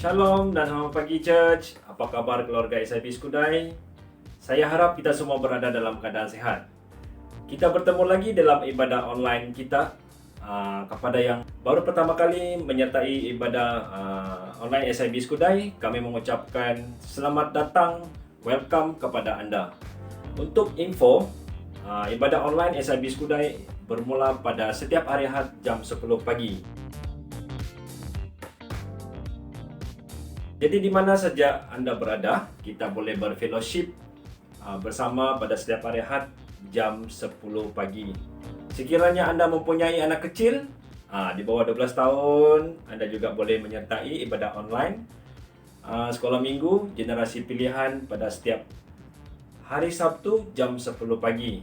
Shalom dan selamat pagi Church. Apa kabar keluarga SIB Skudai? Saya harap kita semua berada dalam keadaan sehat. Kita bertemu lagi dalam ibadah online kita. Kepada yang baru pertama kali menyertai ibadah online SIB Skudai, kami mengucapkan selamat datang, welcome kepada Anda. Untuk info, ibadah online SIB Skudai bermula pada setiap hari Ahad jam 10 pagi. Jadi di mana saja Anda berada, kita boleh berfellowship bersama pada setiap hari Ahad jam 10 pagi. Sekiranya Anda mempunyai anak kecil di bawah 12 tahun, Anda juga boleh menyertai ibadah online sekolah minggu generasi pilihan pada setiap hari Sabtu jam 10 pagi.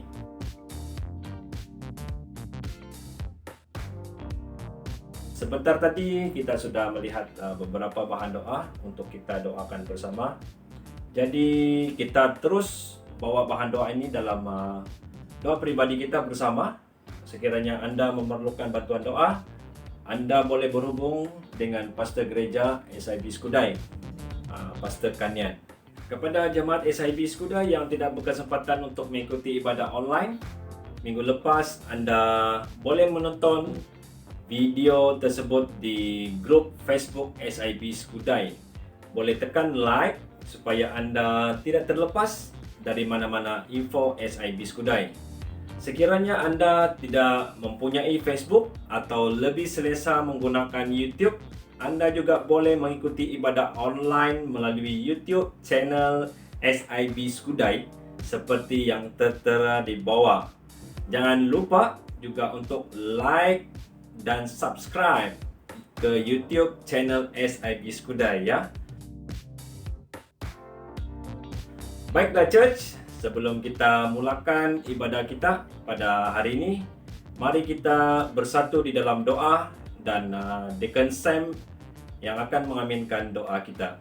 Sebentar tadi kita sudah melihat beberapa bahan doa untuk kita doakan bersama. Jadi kita terus bawa bahan doa ini dalam doa pribadi kita bersama. Sekiranya Anda memerlukan bantuan doa, Anda boleh berhubung dengan Pastor Gereja SIB Skudai, Pastor Kanyan. Kepada jemaat SIB Skudai yang tidak berkesempatan untuk mengikuti ibadah online, minggu lepas Anda boleh menonton video tersebut di grup Facebook SIB Skudai. Boleh tekan like supaya Anda tidak terlepas dari mana-mana info SIB Skudai. Sekiranya Anda tidak mempunyai Facebook atau lebih selesa menggunakan YouTube, Anda juga boleh mengikuti ibadah online melalui YouTube channel SIB Skudai seperti yang tertera di bawah. Jangan lupa juga untuk like dan subscribe ke YouTube channel SIB Skudai ya. Baiklah Church, sebelum kita mulakan ibadah kita pada hari ini, mari kita bersatu di dalam doa dan Deacon Sam yang akan mengaminkan doa kita.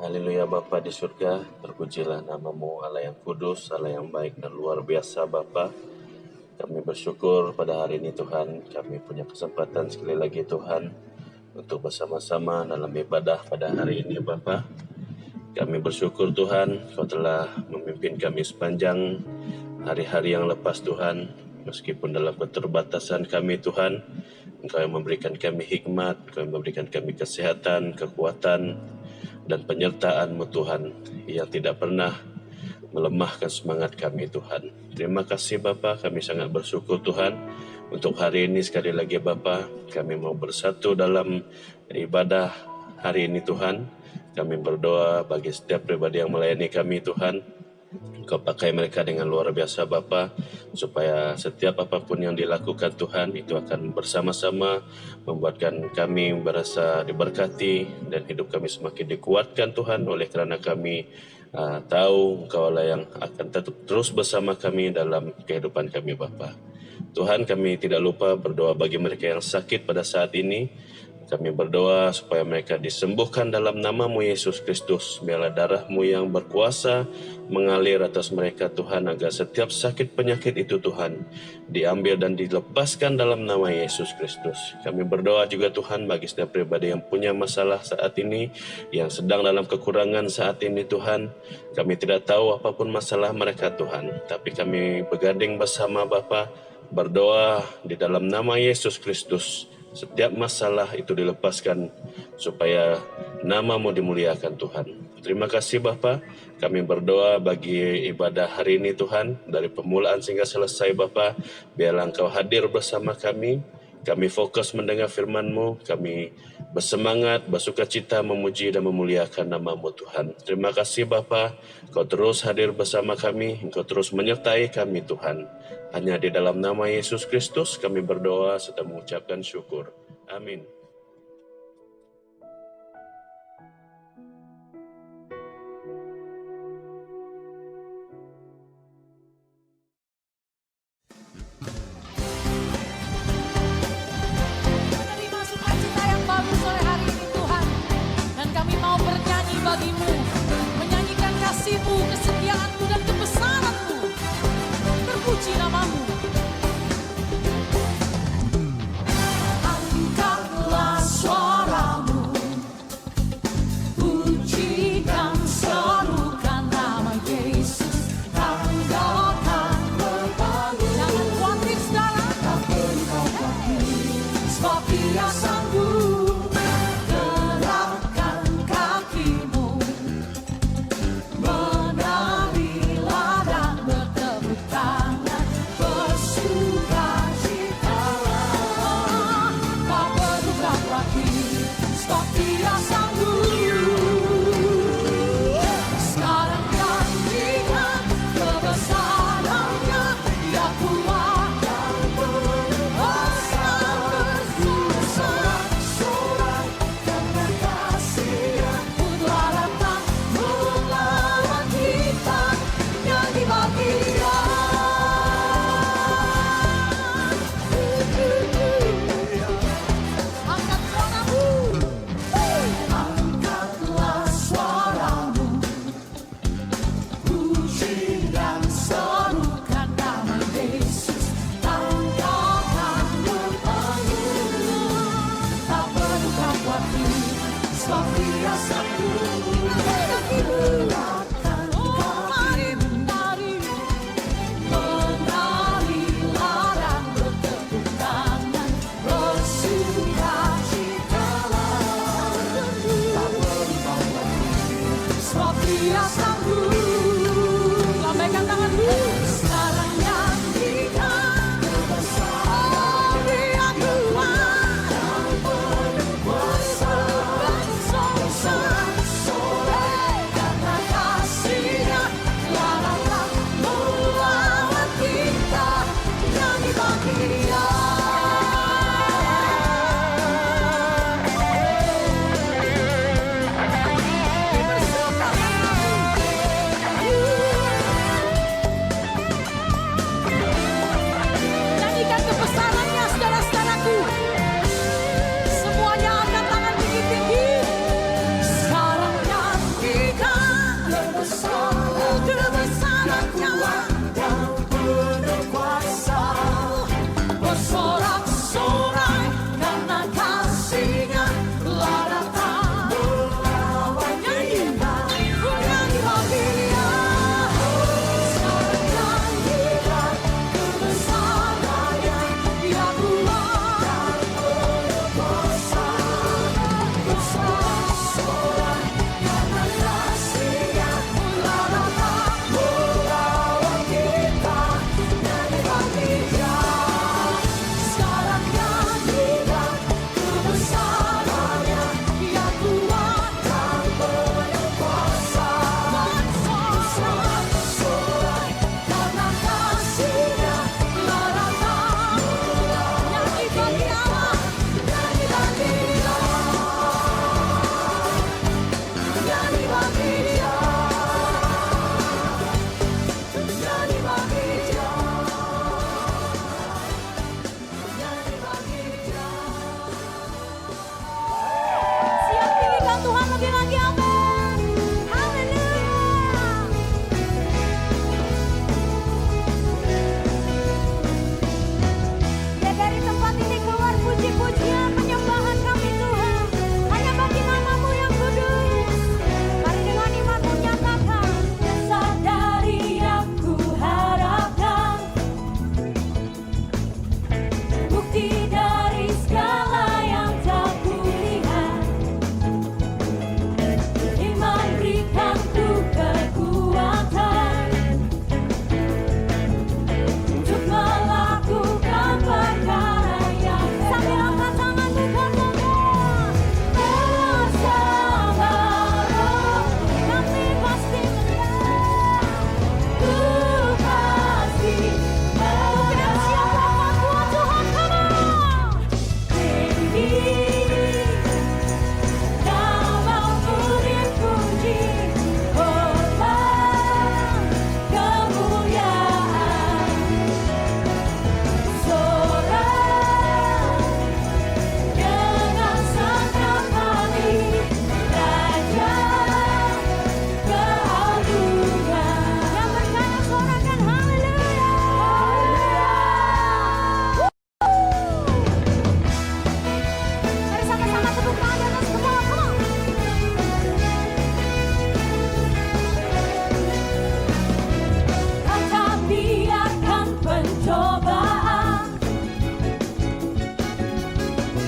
Haleluya Bapa di surga, terpujilah namamu Allah yang kudus, Allah yang baik dan luar biasa Bapa. Kami bersyukur pada hari ini Tuhan, kami punya kesempatan sekali lagi Tuhan untuk bersama-sama dalam ibadah pada hari ini Bapa. Kami bersyukur Tuhan, Kau telah memimpin kami sepanjang hari-hari yang lepas Tuhan. Meskipun dalam keterbatasan kami Tuhan, Engkau yang memberikan kami hikmat, Engkau yang memberikan kami kesehatan, kekuatan, dan penyertaan-Mu Tuhan yang tidak pernah melemahkan semangat kami Tuhan. Terima kasih Bapa, kami sangat bersyukur Tuhan untuk hari ini sekali lagi Bapa, kami mau bersatu dalam ibadah hari ini Tuhan. Kami berdoa bagi setiap pribadi yang melayani kami Tuhan, Engkau pakai mereka dengan luar biasa Bapa, supaya setiap apapun yang dilakukan Tuhan itu akan bersama-sama membuatkan kami merasa diberkati dan hidup kami semakin dikuatkan Tuhan, oleh kerana kami tahu Engkau lah yang akan tetap terus bersama kami dalam kehidupan kami Bapa. Tuhan, kami tidak lupa berdoa bagi mereka yang sakit pada saat ini. Kami berdoa supaya mereka disembuhkan dalam nama-Mu Yesus Kristus. Biarlah darah-Mu yang berkuasa mengalir atas mereka Tuhan, agar setiap sakit penyakit itu Tuhan diambil dan dilepaskan dalam nama Yesus Kristus. Kami berdoa juga Tuhan bagi setiap pribadi yang punya masalah saat ini, yang sedang dalam kekurangan saat ini Tuhan. Kami tidak tahu apapun masalah mereka Tuhan, tapi kami berganding bersama Bapa, berdoa di dalam nama Yesus Kristus. Setiap masalah itu dilepaskan supaya nama-Mu dimuliakan Tuhan. Terima kasih Bapa. Kami berdoa bagi ibadah hari ini Tuhan, dari permulaan sehingga selesai Bapa. Biarlah Engkau hadir bersama kami. Kami fokus mendengar firman-Mu. Kami bersemangat, bersukacita memuji dan memuliakan nama-Mu Tuhan. Terima kasih Bapa. Engkau terus hadir bersama kami. Engkau terus menyertai kami Tuhan. Hanya di dalam nama Yesus Kristus kami berdoa serta mengucapkan syukur. Amin. Terima sukacita yang baru sore hari ini Tuhan. Dan kami mau bernyanyi bagi-Mu, menyanyikan kasih-Mu, kesetiaan-Mu dan kebesaran-Mu. Terpuji nama-Mu. Dia sanggup. Lambaikan tanganmu. Sekarang nyanyikan. Oh, Dia kuat. Berkuasa. Karena kasih-Nya telah datang melawan kita. Nyanyi bagi Dia. Nyanyikan kebesarannya, saudara-saudaraku. Semuanya angkat tangan tinggi-tinggi. Sekarang nyanyikan kebesarannya dan berkuasa. Bersorak-sorai karena kasih-Nya telah datang melawan kita. Nyanyi bagi Dia. Sekarang nyanyikan kebesarannya. Dia kuat dan berkuasa. Bersorak-sorai karena kasih-Nya telah datang melawan kita. Nyanyi bagi Dia. Sekarang nyanyikan kebesarannya. Dia kuat dan berkuasa. Bersorak-sorai karena kasih-Nya telah datang. Nyanyi bagi Allah. Nyanyi bagi Dia. Nyanyi bagi Dia. Nyanyi bagi Dia. Nyanyi bagi Dia. Siap tinggikan Tuhan lebih lagi, amin. Haleluya. Ya, dari tempat ini keluar puji-pujian penyembahan kami Tuhan. Hanya bagi nama-Mu yang kudus. Mari dengan iman nyatakan, sadari yang ku harapkan, bukti dari segala yang tak kulihat. Iman berikan ku kekuatan untuk melakukan perkara yang sambil angkat tanganmu katakan, bersama Roh kami pasti menang. Ku pasti menang. Siapa kuat Tuhan kamu? Tinggi nama-Mu dipuji, hormat kemuliaan. Sorak dengan setiap kali Raja keagungan. Yang berkata sorakan haleluya. Mari sama-sama tepuk tangan di atas kepala, come on. Kata biarkan pencobaan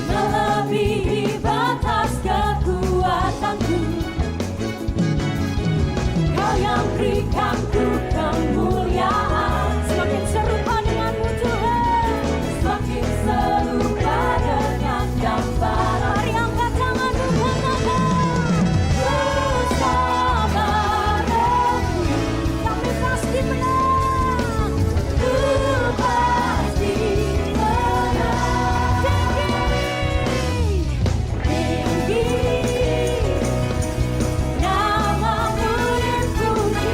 melebihi batas kekuatanku. Kau yang berikan ku kemuliaan. Semakin serupa dengan-Mu Tuhan. Semakin serupa dengan gambaran. Mari angkat tangan-Mu katakan, bersama Roh-Mu kami pasti menang. Ku pasti menang. Tinggi nama-Mu dipuji,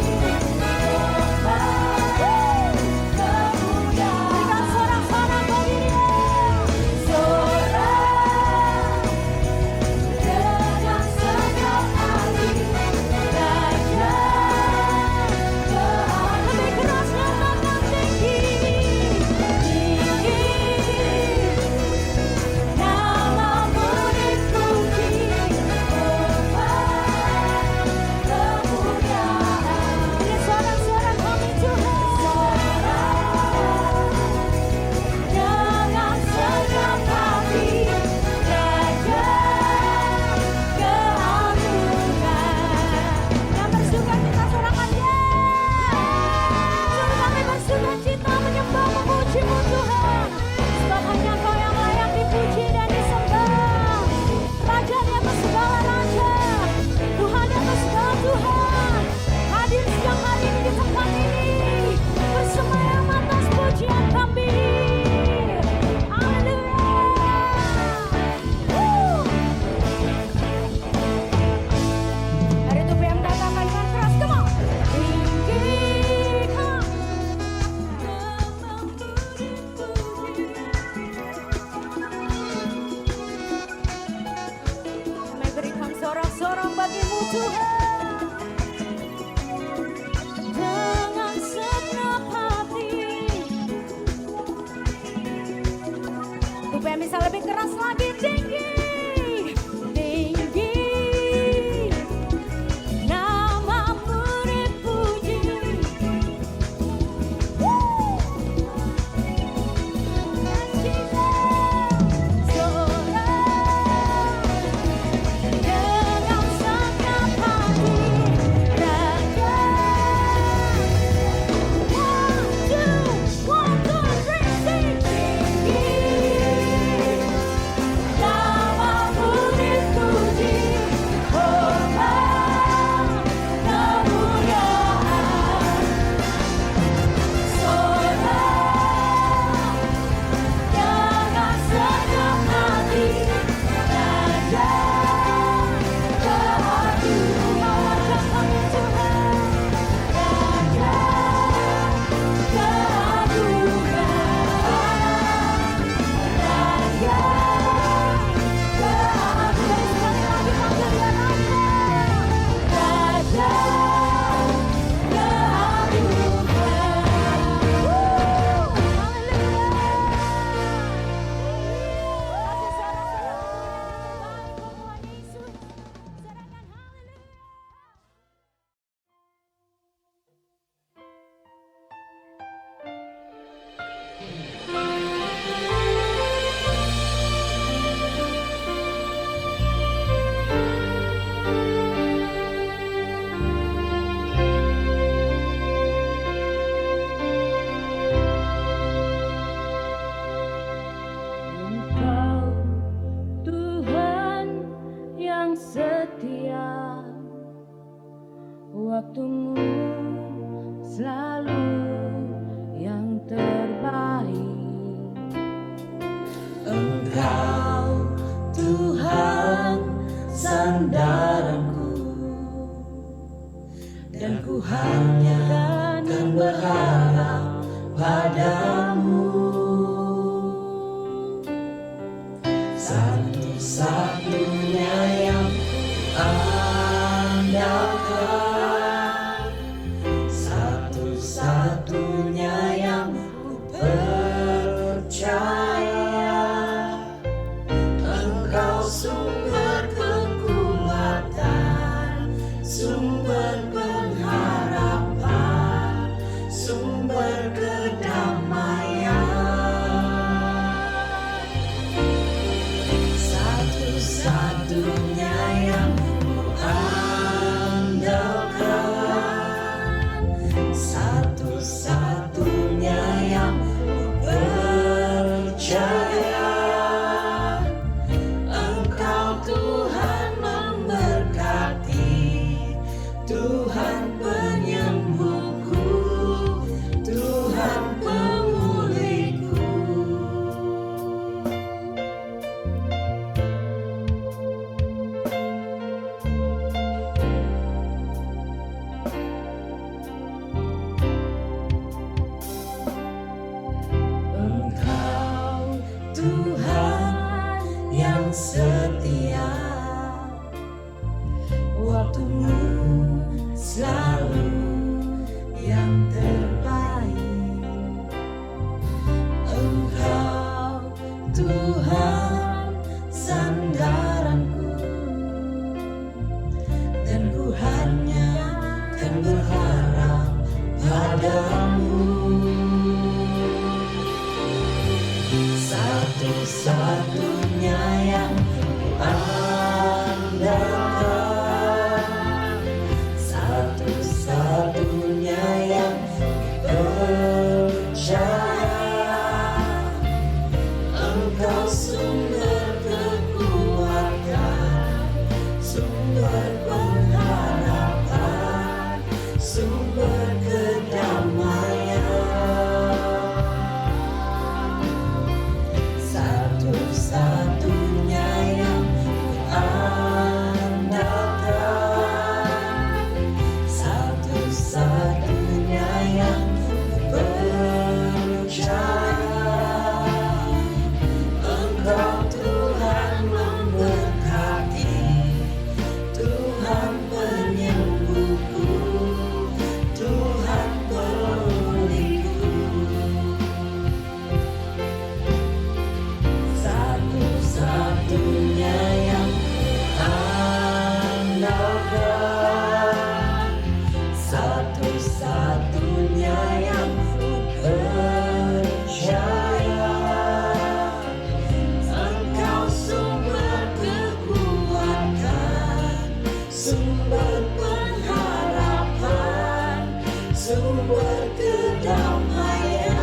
keras lagi tinggi, tinggi. Namamu dipuji. Dengan segenap hati, Raja. 1, 2, 3, sing tinggi. Namamu dipuji, hormat kemuliaan. Sorak dengan segenap hati, Raja keagungan wajah kami Tuhan, Raja keagungan, Raja keagungan. Sekali lagi panggil dia Raja, Raja Engkau Tuhan yang setia, waktumu selalu yang terbaik. Engkau Tuhan sandaranku, dan ku hanya akan berharap padamu. Satu-satunya yang andalkan, satu-satunya yang ku percaya. Engkau sumber kekuatan, sumber pengharapan, sumber kedamaian. Satu-satunya yang ku andalkan, satu-satunya yang ku percaya. Engkau Tuhan memberkati, Tuhan penyembuhku, Tuhan pemulihku. Engkau Tuhan yang setia, waktumu selalu yang terbaik. Engkau Tuhan sandaranku, dan ku hanya kan berharap padamu. Satu-satunya yang ku andalkan, satu-satunya yang ku percaya. Engkau sumber kekuatan, sumber pengharapan, sumber kedamaian. sumber kedamaian.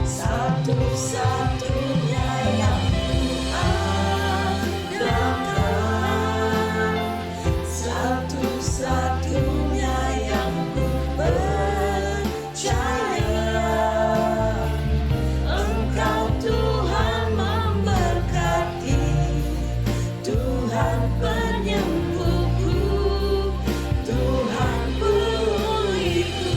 Satu-satunya yang kuandalkan, satu-satunya yang ku percaya. Engkau Tuhan memberkati, Tuhan penyembuhku, Tuhan pulihku.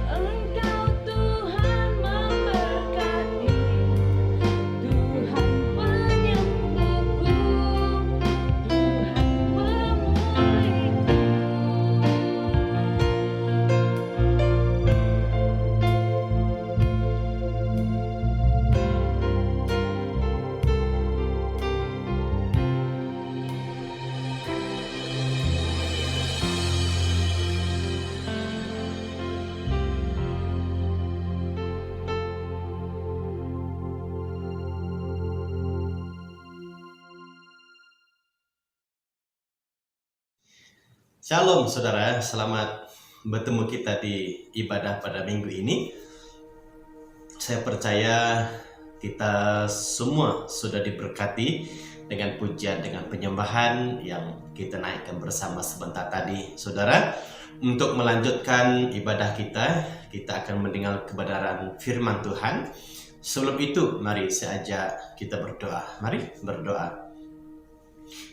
Engkau Tuhan memberkati, Tuhan penyembuhku, Tuhan Shalom saudara, selamat bertemu kita di ibadah pada minggu ini. Saya percaya kita semua sudah diberkati dengan pujian, dengan penyembahan yang kita naikkan bersama sebentar tadi. Saudara, untuk melanjutkan ibadah kita akan mendengar kebenaran firman Tuhan. Sebelum itu, mari saya ajak kita berdoa. Mari berdoa.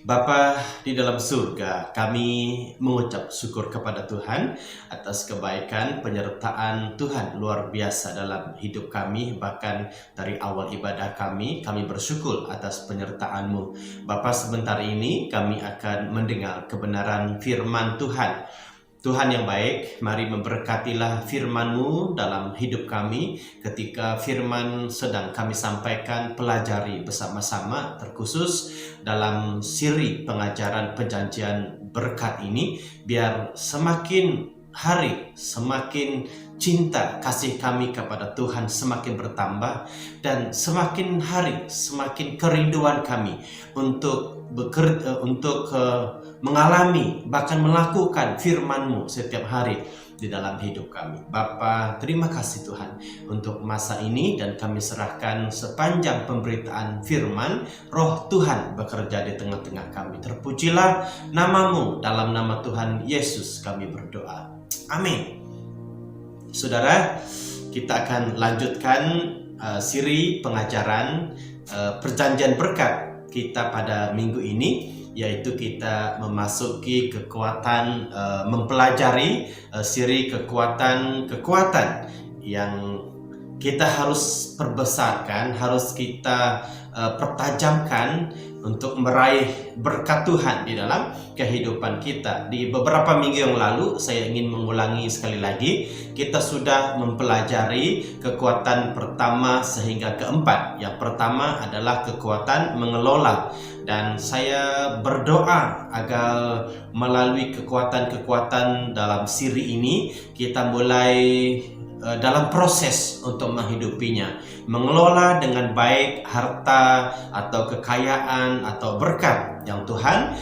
Bapa di dalam surga, kami mengucap syukur kepada Tuhan atas kebaikan penyertaan Tuhan luar biasa dalam hidup kami. Bahkan dari awal ibadah kami bersyukur atas penyertaan-Mu. Bapa, sebentar ini kami akan mendengar kebenaran firman Tuhan. Tuhan yang baik, mari memberkatilah firman-Mu dalam hidup kami ketika firman sedang kami sampaikan, pelajari bersama-sama, terkhusus dalam siri pengajaran perjanjian berkat ini, biar semakin hari semakin cinta kasih kami kepada Tuhan semakin bertambah, dan semakin hari semakin kerinduan kami untuk bekerja, untuk mengalami bahkan melakukan firman-Mu setiap hari di dalam hidup kami. Bapa, terima kasih Tuhan untuk masa ini, dan kami serahkan sepanjang pemberitaan firman. Roh Tuhan bekerja di tengah-tengah kami. Terpujilah nama-Mu, dalam nama Tuhan Yesus kami berdoa. Amin. Saudara, kita akan lanjutkan siri pengajaran perjanjian berkat kita pada minggu ini, yaitu kita memasuki kekuatan, mempelajari siri kekuatan yang kita harus perbesarkan, harus kita pertajamkan untuk meraih berkat Tuhan di dalam kehidupan kita. Di beberapa minggu yang lalu, saya ingin mengulangi sekali lagi, kita sudah mempelajari kekuatan pertama sehingga keempat. Yang pertama adalah kekuatan mengelola, dan saya berdoa agar melalui kekuatan-kekuatan dalam siri ini kita mulai dalam proses untuk menghidupinya, mengelola dengan baik harta atau kekayaan atau berkat yang Tuhan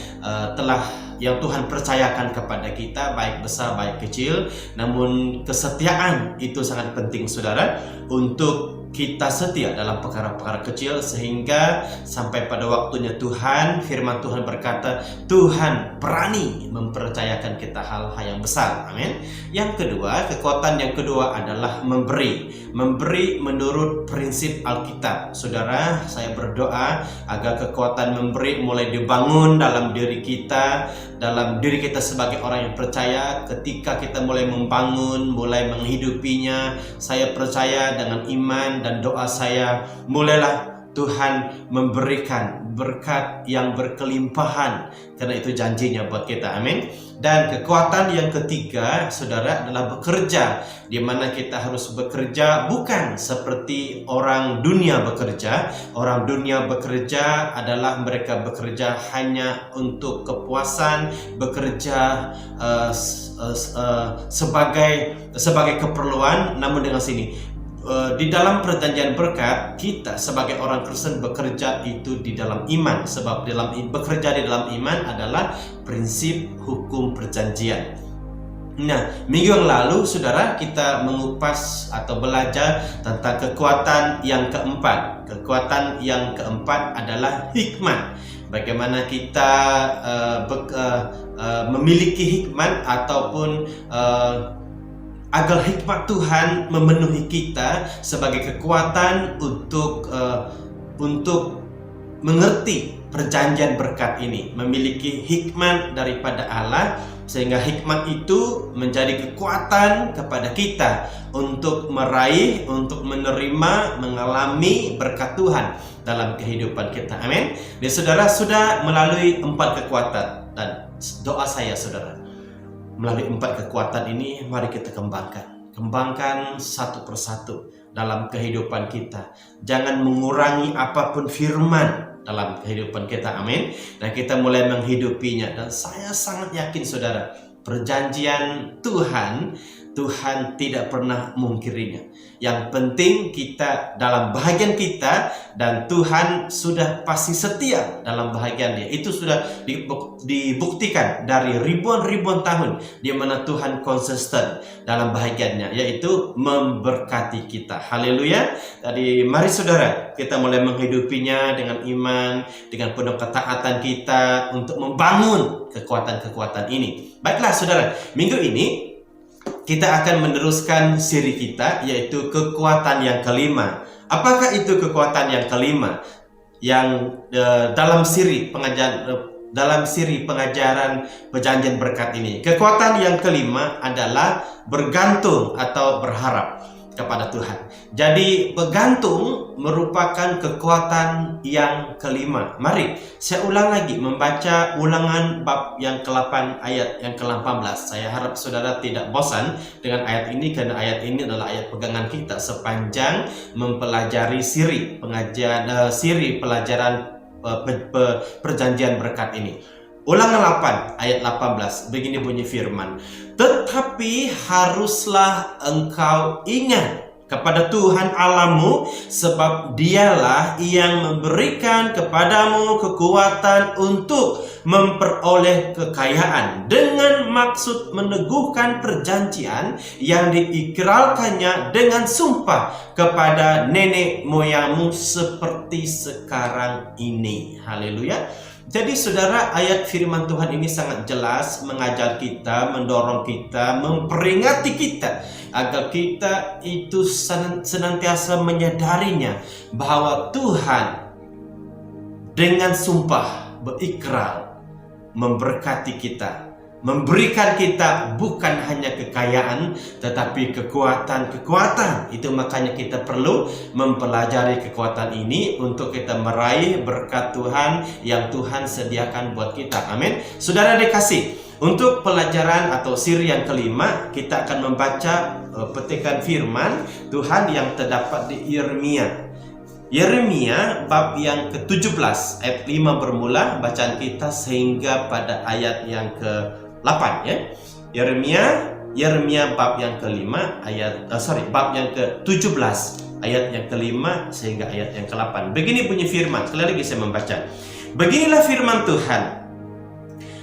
yang Tuhan percayakan kepada kita, baik besar baik kecil. Namun kesetiaan itu sangat penting saudara, untuk kita setia dalam perkara-perkara kecil, sehingga sampai pada waktunya Tuhan, firman Tuhan berkata, Tuhan berani mempercayakan kita hal-hal yang besar. Amin. Yang kedua, kekuatan yang kedua adalah memberi menurut prinsip Alkitab. Saudara, saya berdoa agar kekuatan memberi mulai dibangun dalam diri kita sebagai orang yang percaya. Ketika kita mulai membangun, mulai menghidupinya, saya percaya dengan iman dan doa saya, mulailah Tuhan memberikan berkat yang berkelimpahan, karena itu janjinya buat kita. Amin. Dan kekuatan yang ketiga, saudara, adalah bekerja, di mana kita harus bekerja bukan seperti orang dunia bekerja. Orang dunia bekerja adalah mereka bekerja hanya untuk kepuasan, bekerja sebagai keperluan. Namun dengan sini, di dalam perjanjian berkat, kita sebagai orang Kristen bekerja itu di dalam iman. Sebab bekerja di dalam iman adalah prinsip hukum perjanjian. Nah, minggu yang lalu saudara kita mengupas atau belajar tentang kekuatan yang keempat. Kekuatan yang keempat adalah hikmat. Bagaimana kita memiliki hikmat ataupun agar hikmat Tuhan memenuhi kita sebagai kekuatan untuk mengerti perjanjian berkat ini, memiliki hikmat daripada Allah, sehingga hikmat itu menjadi kekuatan kepada kita untuk meraih, untuk menerima, mengalami berkat Tuhan dalam kehidupan kita. Amin. Dan saudara sudah melalui 4 kekuatan, dan doa saya saudara, melalui 4 kekuatan ini mari kita kembangkan satu persatu dalam kehidupan kita. Jangan mengurangi apapun firman dalam kehidupan kita. Amin. Dan kita mulai menghidupinya. Dan saya sangat yakin saudara, perjanjian Tuhan tidak pernah mungkirinya. Yang penting kita dalam bahagian kita, dan Tuhan sudah pasti setia dalam bahagian Dia. Itu sudah dibuktikan dari ribuan tahun di mana Tuhan konsisten dalam bahagiannya, yaitu memberkati kita. Haleluya. Jadi mari saudara, kita mulai menghidupinya dengan iman, dengan penuh ketaatan kita untuk membangun kekuatan-kekuatan ini. Baiklah saudara, minggu ini kita akan meneruskan siri kita, yaitu kekuatan yang kelima. Apakah itu kekuatan yang kelima? Yang dalam siri pengajaran perjanjian berkat ini. Kekuatan yang kelima adalah bergantung atau berharap kepada Tuhan. Jadi bergantung merupakan kekuatan yang kelima. Mari saya ulang lagi membaca Ulangan bab yang ke-8 ayat yang ke-18. Saya harap saudara tidak bosan dengan ayat ini, karena ayat ini adalah ayat pegangan kita sepanjang mempelajari siri pelajaran perjanjian berkat ini. Ulangan 8 ayat 18, begini bunyi firman, tetapi haruslah engkau ingat kepada Tuhan Allahmu, sebab Dialah yang memberikan kepadamu kekuatan untuk memperoleh kekayaan, dengan maksud meneguhkan perjanjian yang diikrarkannya dengan sumpah kepada nenek moyangmu seperti sekarang ini. Haleluya. Jadi saudara, ayat firman Tuhan ini sangat jelas mengajar kita, mendorong kita, memperingati kita agar kita itu senantiasa menyadarinya bahwa Tuhan dengan sumpah berikrar memberkati kita, memberikan kita bukan hanya kekayaan tetapi kekuatan-kekuatan. Itu makanya kita perlu mempelajari kekuatan ini untuk kita meraih berkat Tuhan yang Tuhan sediakan buat kita. Amin. Saudara dikasih, untuk pelajaran atau siri yang kelima, kita akan membaca petikan firman Tuhan yang terdapat di Yeremia bab yang ke-17 ayat 5 bermula bacaan kita sehingga pada ayat yang ke-8 ya. Yeremia bab yang ke-5 bab yang ke-17 ayat yang ke-5 sehingga ayat yang ke-8. Begini bunyi firman, sekali lagi saya membaca. Beginilah firman Tuhan.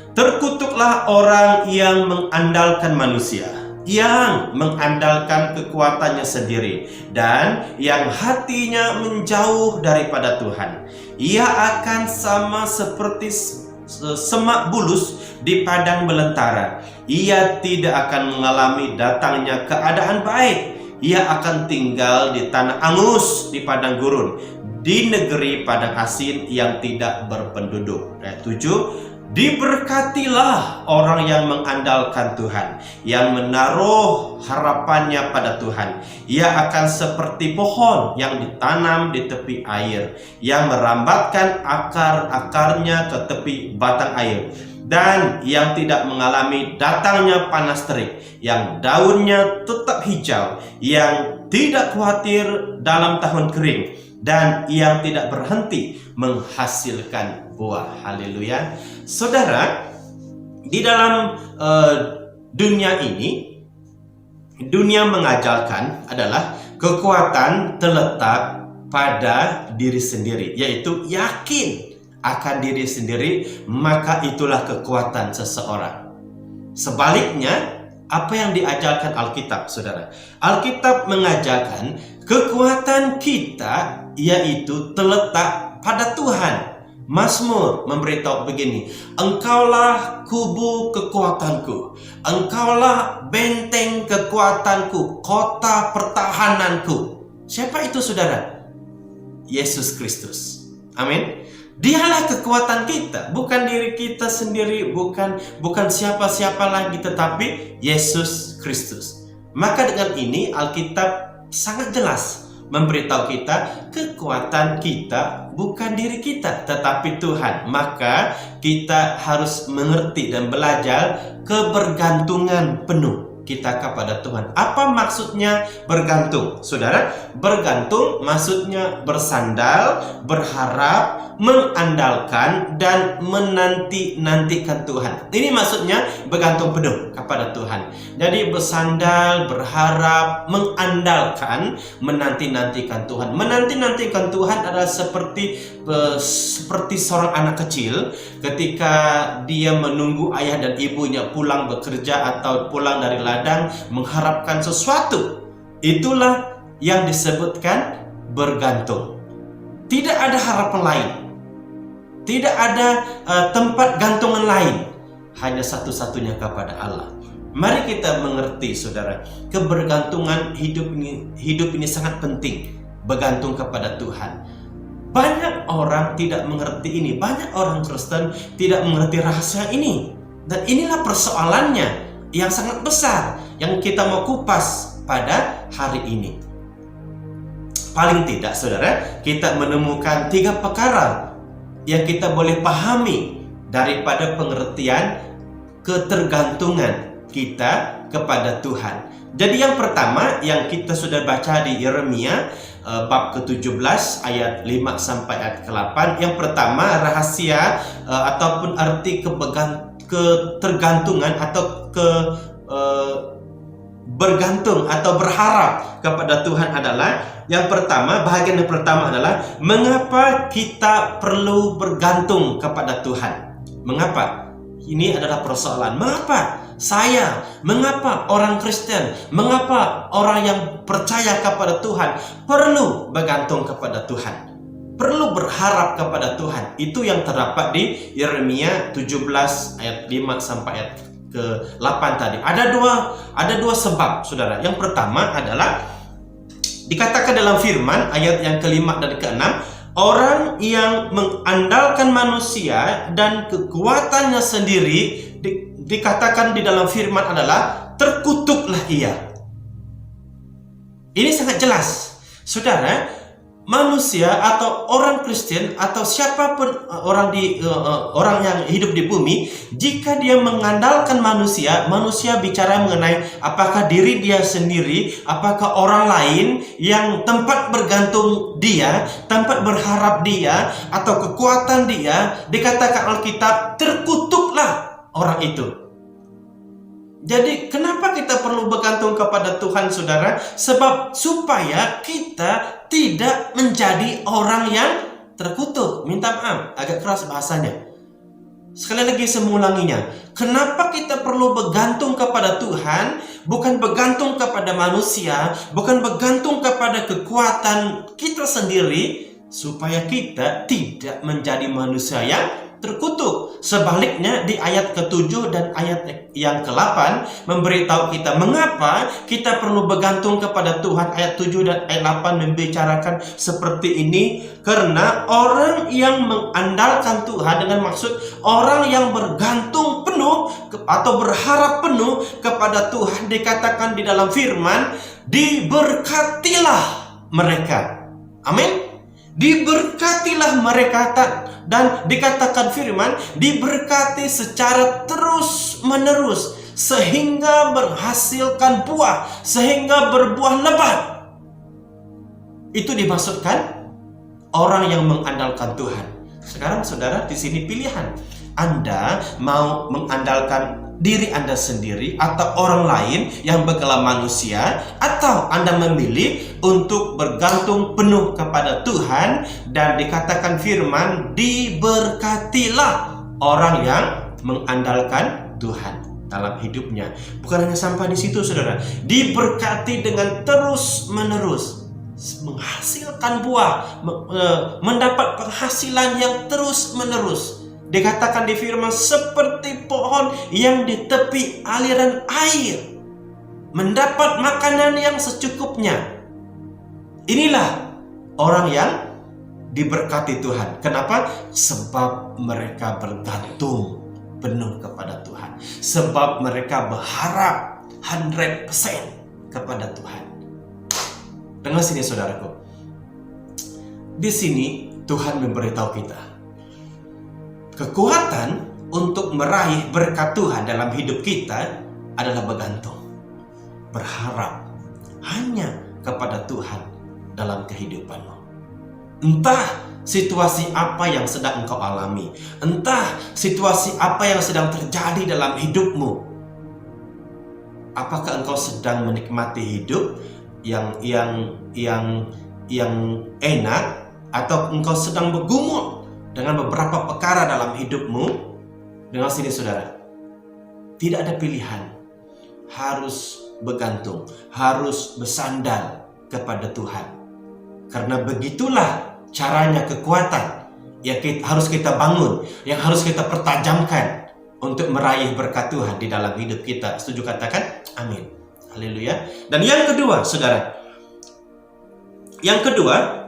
Terkutuklah orang yang mengandalkan manusia, yang mengandalkan kekuatannya sendiri, dan yang hatinya menjauh daripada Tuhan. Ia akan sama seperti semak bulus di padang belantara. Ia tidak akan mengalami datangnya keadaan baik. Ia akan tinggal di tanah angus, di padang gurun, di negeri padang asin yang tidak berpenduduk. Ayat 7. Diberkatilah orang yang mengandalkan Tuhan, yang menaruh harapannya pada Tuhan. Ia akan seperti pohon yang ditanam di tepi air, yang merambatkan akar-akarnya ke tepi batang air, dan yang tidak mengalami datangnya panas terik, yang daunnya tetap hijau, yang tidak khawatir dalam tahun kering, dan yang tidak berhenti menghasilkan buah. Haleluya. Saudara, di dalam dunia ini, dunia mengajarkan adalah Kekuatan terletak pada diri sendiri, yaitu yakin akan diri sendiri, maka itulah kekuatan seseorang. Sebaliknya, apa yang diajarkan Alkitab, saudara? Alkitab mengajarkan kekuatan kita yaitu terletak pada Tuhan. Mazmur memberitahu begini, Engkaulah kubu kekuatanku, Engkaulah benteng kekuatanku, kota pertahananku. Siapa itu, saudara? Yesus Kristus. Amin. Dialah kekuatan kita, bukan diri kita sendiri, bukan siapa-siapa lagi, tetapi Yesus Kristus. Maka dengan ini Alkitab sangat jelas memberitahu kita kekuatan kita bukan diri kita, tetapi Tuhan. Maka kita harus mengerti dan belajar kebergantungan penuh kita kepada Tuhan. Apa maksudnya bergantung, saudara? Bergantung maksudnya bersandar, berharap, mengandalkan, dan menanti-nantikan Tuhan. Ini maksudnya bergantung penuh kepada Tuhan. Jadi bersandar, berharap, mengandalkan, menanti-nantikan Tuhan. Menanti-nantikan Tuhan adalah seperti seorang anak kecil ketika dia menunggu ayah dan ibunya pulang bekerja atau pulang dari ladang mengharapkan sesuatu. Itulah yang disebutkan bergantung. Tidak ada harapan lain. Tidak ada tempat gantungan lain, hanya satu-satunya kepada Allah. Mari kita mengerti, saudara, kebergantungan hidup ini sangat penting, bergantung kepada Tuhan. Banyak orang tidak mengerti ini, banyak orang Kristen tidak mengerti rahasia ini. Dan inilah persoalannya yang sangat besar yang kita mau kupas pada hari ini. Paling tidak, saudara, kita menemukan 3 perkara yang kita boleh pahami daripada pengertian ketergantungan kita kepada Tuhan. Jadi yang pertama yang kita sudah baca di Yeremia bab ke-17 ayat 5 sampai ayat ke-8. Yang pertama, rahasia ataupun arti ketergantungan atau bergantung atau berharap kepada Tuhan adalah, yang pertama, bahagian yang pertama adalah mengapa kita perlu bergantung kepada Tuhan. Mengapa? Ini adalah persoalan. Mengapa saya, mengapa orang Kristen, mengapa orang yang percaya kepada Tuhan perlu bergantung kepada Tuhan, perlu berharap kepada Tuhan? Itu yang terdapat di Yeremia 17 ayat 5 sampai ayat ke-8 tadi. Ada dua sebab, saudara. Yang pertama adalah dikatakan dalam firman ayat yang ke-5 dan ke-6, orang yang mengandalkan manusia dan kekuatannya sendiri, dikatakan di dalam firman adalah terkutuklah ia. Ini sangat jelas, saudara. Manusia atau orang Kristen atau siapapun orang yang hidup di bumi, jika dia mengandalkan manusia bicara mengenai apakah diri dia sendiri, apakah orang lain yang tempat bergantung dia, tempat berharap dia, atau kekuatan dia, dikatakan Alkitab terkutuklah orang itu. Jadi kenapa kita perlu bergantung kepada Tuhan, saudara? Sebab supaya kita tidak menjadi orang yang terkutuk. Minta maaf, agak keras bahasanya. Sekali lagi saya mengulanginya. Kenapa kita perlu bergantung kepada Tuhan? Bukan bergantung kepada manusia, bukan bergantung kepada kekuatan kita sendiri, supaya kita tidak menjadi manusia yang terkutuk. Sebaliknya di ayat ke-7 dan ayat yang ke-8 memberitahu kita mengapa kita perlu bergantung kepada Tuhan. Ayat 7 dan ayat 8 membicarakan seperti ini, karena orang yang mengandalkan Tuhan, dengan maksud orang yang bergantung penuh atau berharap penuh kepada Tuhan, dikatakan di dalam firman, diberkatilah mereka. Amin. Diberkatilah mereka, dan dikatakan firman diberkati secara terus menerus sehingga menghasilkan buah, sehingga berbuah lebat. Itu dimaksudkan orang yang mengandalkan Tuhan. Sekarang saudara, di sini pilihan. Anda mau mengandalkan diri Anda sendiri atau orang lain yang bergelar manusia, atau Anda memilih untuk bergantung penuh kepada Tuhan, dan dikatakan firman, diberkatilah orang yang mengandalkan Tuhan dalam hidupnya. Bukan hanya sampai di situ, saudara, diberkati dengan terus menerus menghasilkan buah, mendapat penghasilan yang terus menerus. Dikatakan di firman, seperti pohon yang di tepi aliran air, mendapat makanan yang secukupnya. Inilah orang yang diberkati Tuhan. Kenapa? Sebab mereka bergantung penuh kepada Tuhan. Sebab mereka berharap 100% kepada Tuhan. Dengar sini, saudaraku. Di sini Tuhan memberitahu kita, kekuatan untuk meraih berkat Tuhan dalam hidup kita adalah bergantung, berharap hanya kepada Tuhan dalam kehidupanmu. Entah situasi apa yang sedang engkau alami, entah situasi apa yang sedang terjadi dalam hidupmu. Apakah engkau sedang menikmati hidup yang enak, atau engkau sedang bergumul dengan beberapa perkara dalam hidupmu? Dengar sini, saudara, tidak ada pilihan, harus bergantung, harus bersandar kepada Tuhan. Karena begitulah caranya kekuatan yang harus kita bangun, yang harus kita pertajamkan untuk meraih berkat Tuhan di dalam hidup kita. Setuju? Katakan amin. Haleluya. Dan yang kedua, saudara,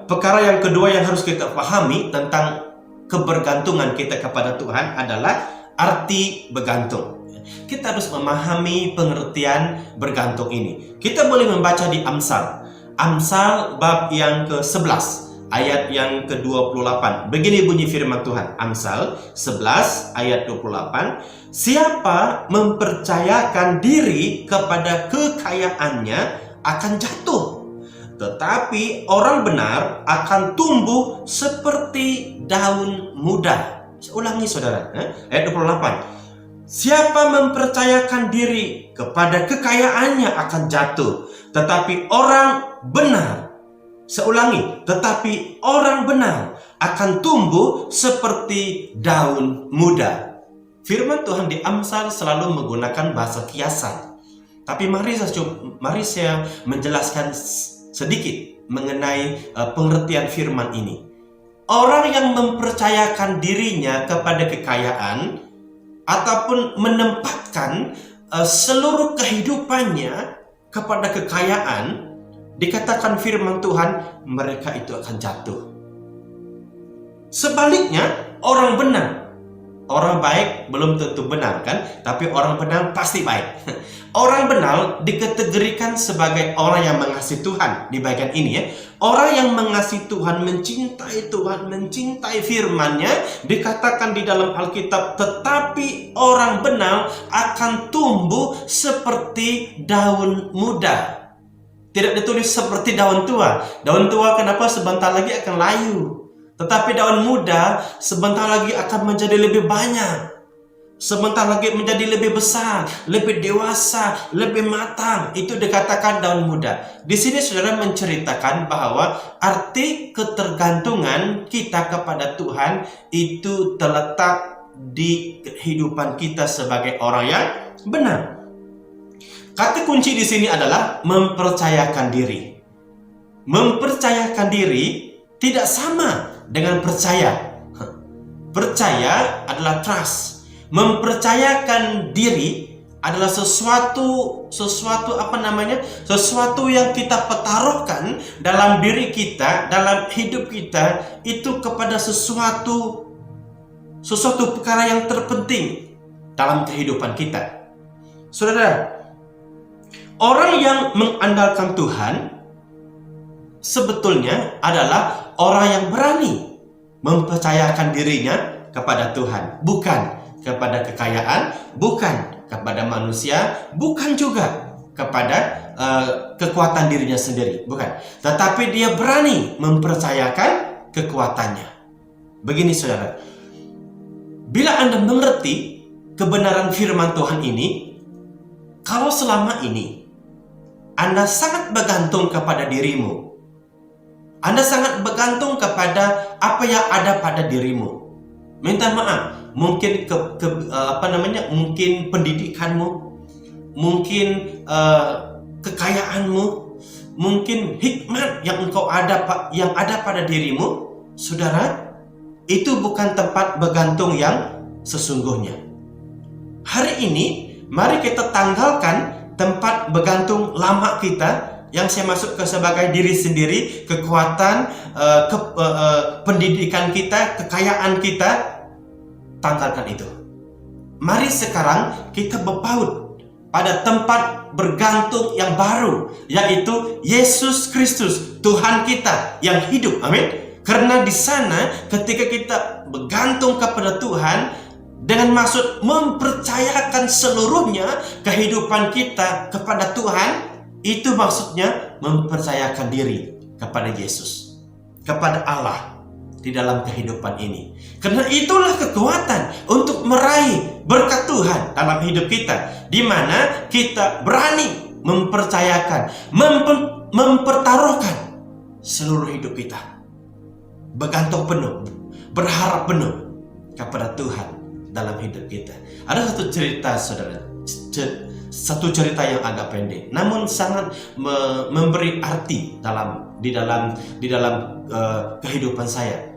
perkara yang kedua yang harus kita pahami tentang kebergantungan kita kepada Tuhan adalah arti bergantung. Kita harus memahami pengertian bergantung ini. Kita boleh membaca di Amsal bab yang ke-11 ayat yang ke-28. Begini bunyi firman Tuhan. Amsal 11 ayat 28. Siapa mempercayakan diri kepada kekayaannya akan jatuh, tetapi orang benar akan tumbuh seperti daun muda. Saya ulangi, saudara, ayat 28. Siapa mempercayakan diri kepada kekayaannya akan jatuh, tetapi orang benar, saya ulangi, tetapi orang benar akan tumbuh seperti daun muda. Firman Tuhan di Amsal selalu menggunakan bahasa kiasan. Tapi mari saya menjelaskan sedikit mengenai pengertian firman ini. Orang yang mempercayakan dirinya kepada kekayaan ataupun menempatkan seluruh kehidupannya kepada kekayaan, dikatakan firman Tuhan, mereka itu akan jatuh. Sebaliknya, orang benar, orang baik belum tentu benar, kan? Tapi orang benar pasti baik. Orang benar dikategorikan sebagai orang yang mengasihi Tuhan di bagian ini, ya. Orang yang mengasihi Tuhan, mencintai Tuhan, mencintai firman-Nya, dikatakan di dalam Alkitab, tetapi orang benar akan tumbuh seperti daun muda. Tidak ditulis seperti daun tua. Daun tua kenapa? Sebentar lagi akan layu. Tetapi daun muda sebentar lagi akan menjadi lebih banyak. Sebentar lagi menjadi lebih besar, lebih dewasa, lebih matang. Itu dikatakan daun muda. Di sini saudara menceritakan bahwa arti ketergantungan kita kepada Tuhan itu terletak di kehidupan kita sebagai orang yang benar. Kata kunci di sini adalah mempercayakan diri. Mempercayakan diri tidak sama dengan percaya. Percaya adalah trust. Mempercayakan diri adalah sesuatu yang kita pertaruhkan dalam diri kita, dalam hidup kita itu kepada sesuatu perkara yang terpenting dalam kehidupan kita. Saudara, orang yang mengandalkan Tuhan sebetulnya adalah orang yang berani mempercayakan dirinya kepada Tuhan, bukan kepada kekayaan, bukan kepada manusia, bukan juga kepada kekuatan dirinya sendiri, bukan. Tetapi dia berani mempercayakan kekuatannya. Begini saudara, bila Anda mengerti kebenaran firman Tuhan ini, kalau selama ini Anda sangat bergantung kepada dirimu, Anda sangat bergantung kepada apa yang ada pada dirimu. Minta maaf, mungkin mungkin pendidikanmu, mungkin kekayaanmu, mungkin hikmat yang ada pada dirimu, saudara, itu bukan tempat bergantung yang sesungguhnya. Hari ini, mari kita tanggalkan tempat bergantung lama kita yang saya masuk ke sebagai diri sendiri, kekuatan, pendidikan kita, kekayaan kita, tanggalkan itu. Mari sekarang kita berpaut pada tempat bergantung yang baru, yaitu Yesus Kristus, Tuhan kita yang hidup. Amin. Karena di sana ketika kita bergantung kepada Tuhan dengan maksud mempercayakan seluruhnya kehidupan kita kepada Tuhan, itu maksudnya mempercayakan diri kepada Yesus, kepada Allah di dalam kehidupan ini. Karena itulah kekuatan untuk meraih berkat Tuhan dalam hidup kita, di mana kita berani mempercayakan, mempertaruhkan seluruh hidup kita, bergantung penuh, berharap penuh kepada Tuhan dalam hidup kita. Ada satu cerita, saudara, satu cerita yang agak pendek, namun sangat memberi arti di dalam kehidupan saya.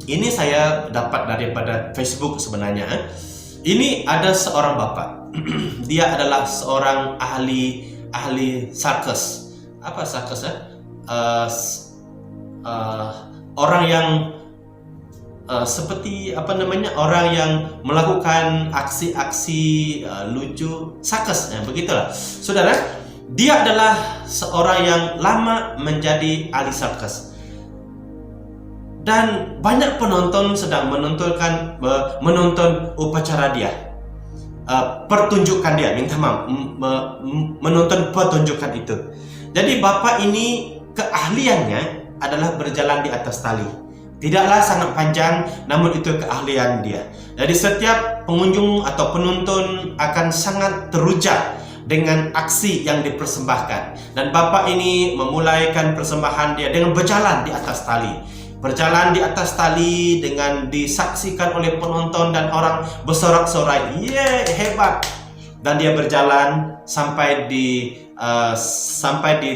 Ini saya dapat daripada Facebook sebenarnya. Ini ada seorang bapak. Dia adalah seorang ahli sarkas. Apa sarkas ya? Orang yang seperti orang yang melakukan aksi-aksi lucu, sarkas, begitulah. Saudara, dia adalah seorang yang lama menjadi ahli sarkas, dan banyak penonton sedang menonton upacara dia, pertunjukan dia, menonton pertunjukan itu. Jadi bapak ini keahliannya adalah berjalan di atas tali. Tidaklah sangat panjang, namun itu keahlian dia. Jadi setiap pengunjung atau penonton akan sangat teruja dengan aksi yang dipersembahkan. Dan bapak ini memulaikan persembahan dia dengan berjalan di atas tali. Berjalan di atas tali dengan disaksikan oleh penonton dan orang bersorak-sorai, "Yeay, hebat!" Dan dia berjalan sampai di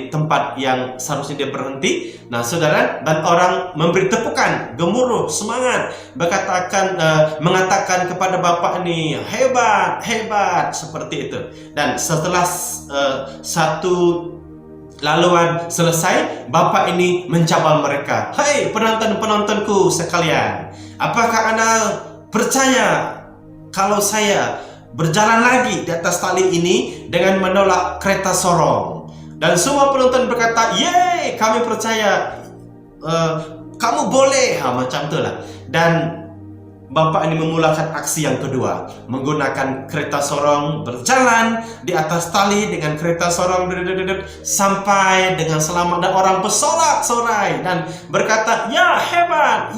tempat yang seharusnya dia berhenti. Nah, saudara, dan orang memberi tepukan, gemuruh, semangat, mengatakan kepada bapak ini, "Hebat, hebat!" Seperti itu. Dan setelah satu laluan selesai, bapak ini mencabar mereka, "Hai penonton-penontonku sekalian, apakah Anda percaya kalau saya berjalan lagi di atas tali ini dengan menolak kereta sorong?" Dan semua penonton berkata, "Yeay, kami percaya, kamu boleh." Macam itulah. Dan bapak ini memulakan aksi yang kedua, menggunakan kereta sorong, berjalan di atas tali dengan kereta sorong sampai dengan selamat, dan orang bersorak-sorai dan berkata, "Ya, hebat,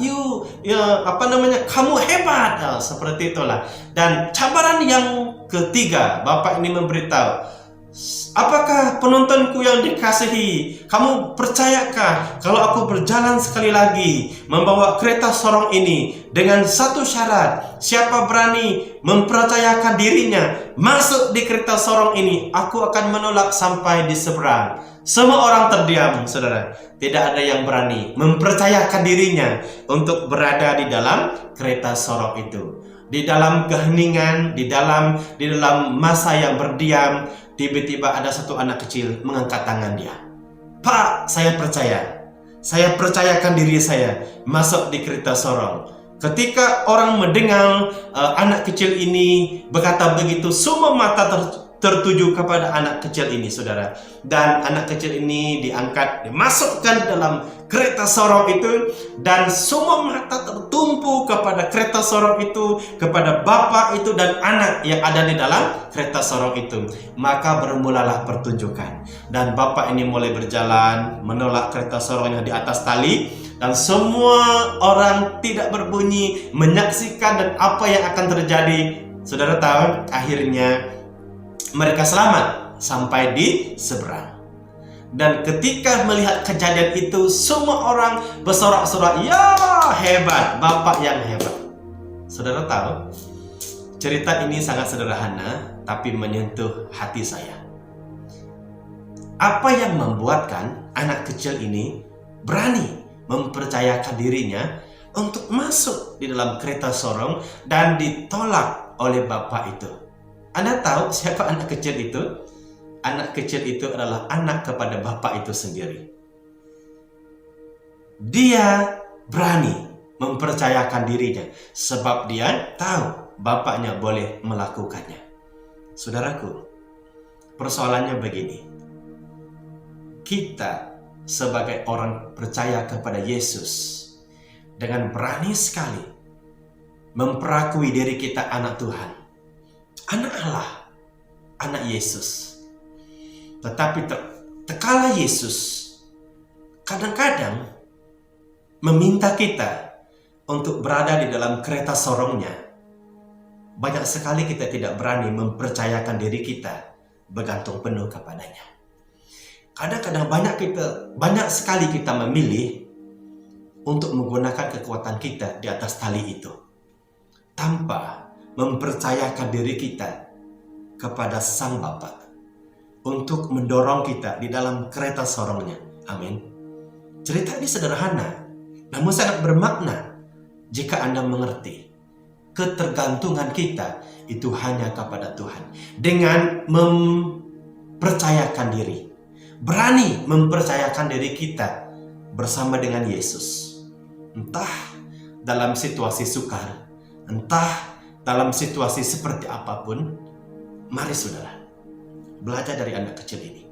kamu hebat." Seperti itulah. Dan cabaran yang ketiga, bapak ini memberitahu, "Apakah penontonku yang dikasihi, kamu percayakah kalau aku berjalan sekali lagi membawa kereta sorong ini dengan satu syarat? Siapa berani mempercayakan dirinya masuk di kereta sorong ini, aku akan menolak sampai di seberang." Semua orang terdiam, saudara. Tidak ada yang berani mempercayakan dirinya untuk berada di dalam kereta sorong itu. Di dalam keheningan, di dalam masa yang berdiam, tiba-tiba ada satu anak kecil mengangkat tangan dia. "Pak, saya percayakan diri saya masuk di kereta sorong." Ketika orang mendengar anak kecil ini berkata begitu, semua mata tertuju kepada anak kecil ini, saudara. Dan anak kecil ini dimasukkan dalam kereta sorong itu, dan semua mata tertumpu kepada kereta sorong itu, kepada bapak itu dan anak yang ada di dalam kereta sorong itu. Maka bermulalah pertunjukan, dan bapak ini mulai berjalan menolak kereta sorong yang di atas tali, dan semua orang tidak berbunyi menyaksikan dan apa yang akan terjadi. Saudara tahu, akhirnya mereka selamat sampai di seberang. Dan ketika melihat kejadian itu, semua orang bersorak-sorak, "Ya, hebat, Bapak yang hebat." Saudara tahu, cerita ini sangat sederhana, tapi menyentuh hati saya. Apa yang membuatkan anak kecil ini berani mempercayakan dirinya untuk masuk di dalam kereta sorong dan ditolak oleh bapak itu? Anda tahu siapa anak kecil itu? Anak kecil itu adalah anak kepada bapak itu sendiri. Dia berani mempercayakan dirinya sebab dia tahu bapaknya boleh melakukannya. Saudaraku, persoalannya begini. Kita sebagai orang percaya kepada Yesus dengan berani sekali memperakui diri kita anak Tuhan, anak Allah, anak Yesus. Tetapi tekala Yesus kadang-kadang meminta kita untuk berada di dalam kereta sorongnya. Banyak sekali kita tidak berani mempercayakan diri kita bergantung penuh kepadanya. Kadang-kadang banyak sekali kita memilih untuk menggunakan kekuatan kita di atas tali itu tanpa mempercayakan diri kita kepada Sang Bapa untuk mendorong kita di dalam kereta sorongnya. Amin. Cerita ini sederhana, namun sangat bermakna jika Anda mengerti ketergantungan kita itu hanya kepada Tuhan. Dengan mempercayakan diri, berani mempercayakan diri kita bersama dengan Yesus. Entah dalam situasi sukar, entah dalam situasi seperti apapun, mari saudara, belajar dari anak kecil ini.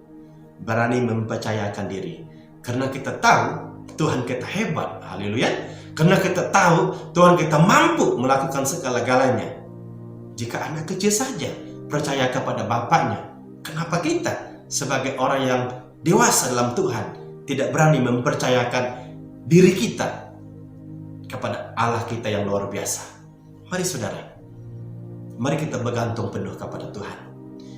Berani mempercayakan diri, karena kita tahu Tuhan kita hebat, haleluya. Karena kita tahu Tuhan kita mampu melakukan segala-galanya. Jika anak kecil saja percaya kepada bapaknya, kenapa kita sebagai orang yang dewasa dalam Tuhan tidak berani mempercayakan diri kita kepada Allah kita yang luar biasa? Mari saudara, mari kita bergantung penuh kepada Tuhan,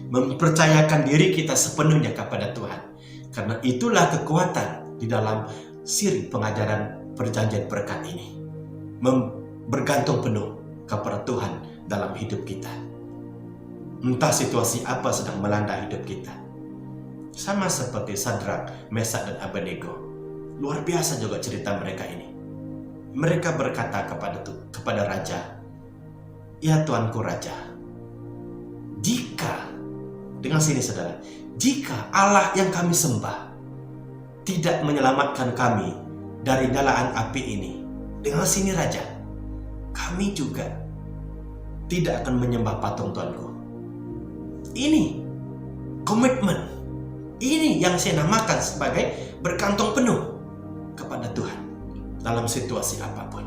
mempercayakan diri kita sepenuhnya kepada Tuhan, karena itulah kekuatan di dalam siri pengajaran perjanjian berkat ini. Bergantung penuh kepada Tuhan dalam hidup kita. Entah situasi apa sedang melanda hidup kita. Sama seperti Sadrak, Mesak, dan Abednego. Luar biasa juga cerita mereka ini. Mereka berkata kepada raja, "Ya Tuanku Raja, dengan sini saudara, jika Allah yang kami sembah tidak menyelamatkan kami dari nyalakan api ini, dengan sini Raja, kami juga tidak akan menyembah patung Tuanku." Ini komitmen, ini yang saya namakan sebagai bergantung penuh kepada Tuhan dalam situasi apapun.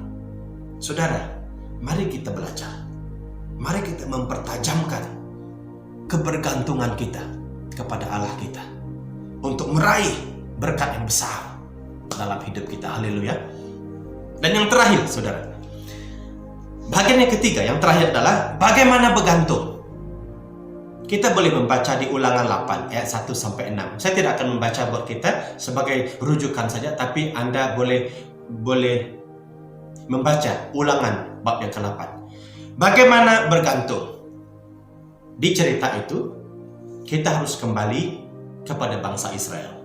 Saudara, mari kita belajar, mari kita mempertajamkan kebergantungan kita kepada Allah kita untuk meraih berkat yang besar dalam hidup kita. Haleluya. Dan yang terakhir saudara, bagian yang ketiga, yang terakhir adalah bagaimana bergantung. Kita boleh membaca di Ulangan 8 ayat 1 sampai 6. Saya tidak akan membaca buat kita sebagai rujukan saja, tapi Anda boleh membaca Ulangan bab yang ke-8. Bagaimana bergantung. Di cerita itu kita harus kembali kepada bangsa Israel.